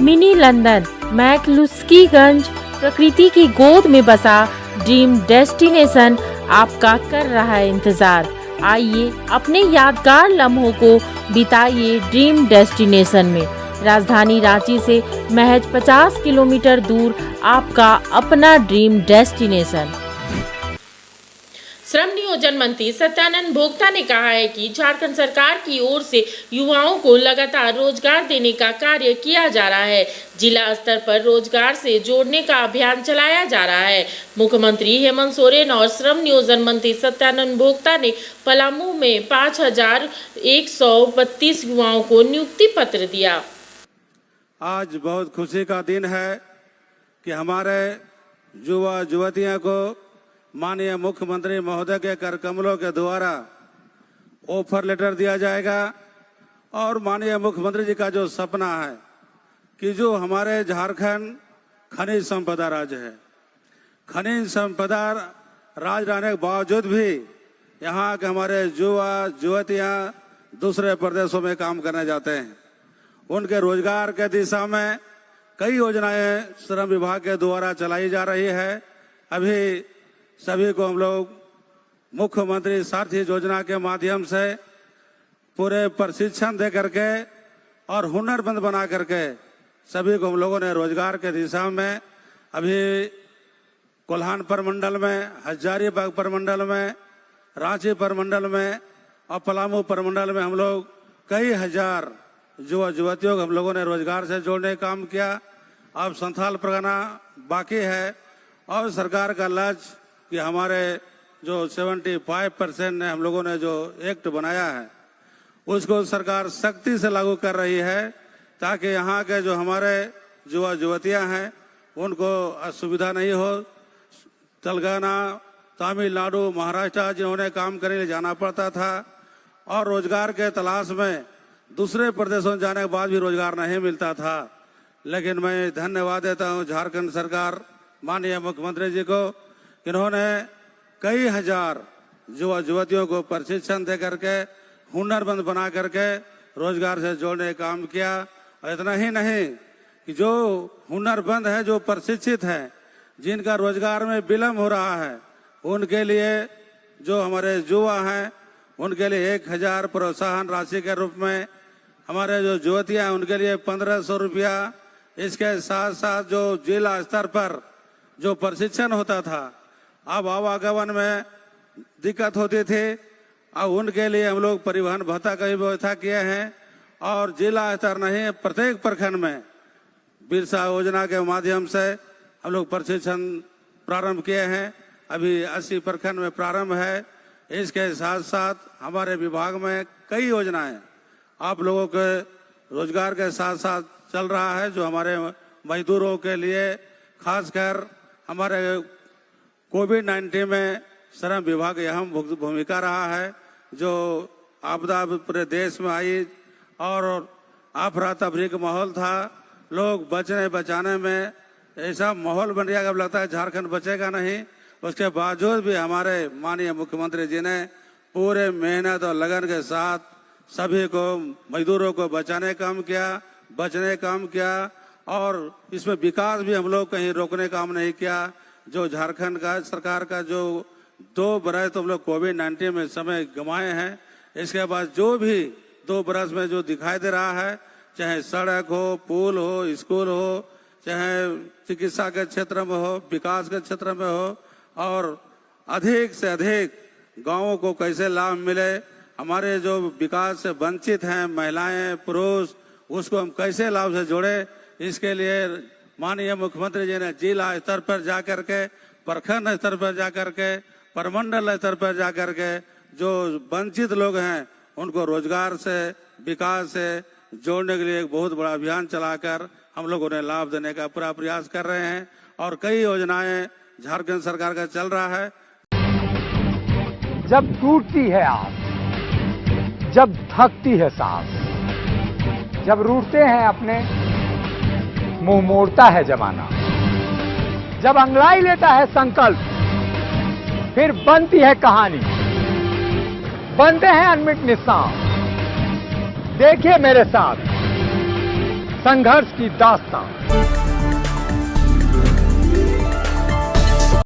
Mini London McCluskieganj प्रकृति की गोद में बसा ड्रीम डेस्टिनेशन आपका कर रहा है इंतजार। आइए अपने यादगार लम्हों को बिताइए ड्रीम डेस्टिनेशन में। राजधानी रांची से महज 50 किलोमीटर दूर आपका अपना ड्रीम डेस्टिनेशन। श्रम नियोजन मंत्री सत्यानंद भोक्ता ने कहा है कि झारखंड सरकार की ओर से युवाओं को लगातार रोजगार देने का कार्य किया जा रहा है। जिला स्तर पर रोजगार से जोड़ने का अभियान चलाया जा रहा है। मुख्यमंत्री हेमंत सोरेन और श्रम नियोजन मंत्री सत्यानंद भोक्ता ने पलामू में 5,132 युवाओं को नियुक्ति पत्र दिया। आज बहुत खुशी का दिन है कि हमारे युवा युवतियों को माननीय मुख्यमंत्री महोदय के कर कमलों के द्वारा ऑफर लेटर दिया जाएगा और माननीय मुख्यमंत्री जी का जो सपना है कि जो हमारे झारखंड खनिज संपदा राज्य है, खनिज संपदा राज रहने के बावजूद भी यहाँ के हमारे युवा युवतियाँ दूसरे प्रदेशों में काम करने जाते हैं। उनके रोजगार के दिशा में कई योजनाएं श्रम विभाग के द्वारा चलाई जा रही है। अभी सभी को हम लोग मुख्यमंत्री सारथी योजना के माध्यम से पूरे प्रशिक्षण दे करके और हुनरमंद बना करके सभी को हम लोगों ने रोजगार के दिशा में अभी कोल्हान प्रमंडल में, हजारीबाग प्रमंडल में, रांची प्रमंडल में और पलामू प्रमंडल में हम लोग कई हजार युवा युवतियों को हम लोगों ने रोजगार से जोड़ने का काम किया। अब संथाल परगना बाकी है और सरकार का लक्ष्य कि हमारे जो 75% ने हम लोगों ने जो एक्ट बनाया है उसको सरकार सख्ती से लागू कर रही है ताकि यहाँ के जो हमारे युवा युवतियाँ हैं उनको असुविधा नहीं हो। तेलंगाना, तमिलनाडु, महाराष्ट्र जिन्होंने काम करने लिए जाना पड़ता था और रोजगार के तलाश में दूसरे प्रदेशों में जाने के बाद भी रोजगार नहीं मिलता था, लेकिन मैं धन्यवाद देता हूँ झारखंड सरकार माननीय मुख्यमंत्री जी को, इन्होंने कई हजार युवा युवतियों को प्रशिक्षण दे करके हुनरमंद बना करके रोजगार से जोड़ने का काम किया। और इतना ही नहीं कि जो हुनरमंद है, जो प्रशिक्षित है, जिनका रोजगार में विलम्ब हो रहा है, उनके लिए जो हमारे युवा हैं उनके लिए 1,000 प्रोत्साहन राशि के रूप में, हमारे जो युवतियाँ हैं उनके लिए 1,500 रुपया। इसके साथ साथ जो जिला स्तर पर जो प्रशिक्षण होता था, अब आवागमन में दिक्कत होती थी, अब उनके लिए हम लोग परिवहन भत्ता का भी व्यवस्था किए हैं और जिला स्तर नहीं प्रत्येक प्रखंड में बिरसा योजना के माध्यम से हम लोग प्रशिक्षण प्रारंभ किए हैं। अभी 80 प्रखंड में प्रारंभ है। इसके साथ साथ हमारे विभाग में कई योजनाएं आप लोगों के रोजगार के साथ साथ चल रहा है, जो हमारे मजदूरों के लिए खासकर हमारे कोविड-19 में श्रम विभाग अहम भूमिका रहा है। जो आपदा पूरे देश में आई और अफरा तफरी का माहौल था, लोग बचने बचाने में ऐसा माहौल बन गया कि अब लगता है झारखंड बचेगा नहीं। उसके बावजूद भी हमारे माननीय मुख्यमंत्री जी ने पूरे मेहनत और लगन के साथ सभी को, मजदूरों को बचाने का काम किया, बचने का काम किया और इसमें विकास भी हम लोग कहीं रोकने का काम नहीं किया। जो झारखंड का सरकार का जो 2 बरस तो हम लोग कोविड-19 में समय गंवाए हैं, इसके बाद जो भी 2 बरस में जो दिखाई दे रहा है, चाहे सड़क हो, पुल हो, स्कूल हो, चाहे चिकित्सा के क्षेत्र में हो, विकास के क्षेत्र में हो, और अधिक से अधिक गांवों को कैसे लाभ मिले, हमारे जो विकास से वंचित हैं महिलाएं, पुरुष, उसको हम कैसे लाभ से जोड़े, इसके लिए माननीय मुख्यमंत्री जी ने जिला स्तर पर जाकर के, प्रखंड स्तर पर जाकर के, प्रमंडल स्तर पर जाकर के जो वंचित लोग हैं उनको रोजगार से, विकास से जोड़ने के लिए एक बहुत बड़ा अभियान चलाकर हम लोग उन्हें लाभ देने का पूरा प्रयास कर रहे हैं और कई योजनाएं झारखंड सरकार का चल रहा है। जब टूटती है आस, जब थकती है सांस, जब रूठते हैं अपने, मुंह मोड़ता है जमाना, जब अंगड़ाई लेता है संकल्प, फिर बनती है कहानी, बनते हैं अनमिट निशान। देखिए मेरे साथ संघर्ष की दास्तां।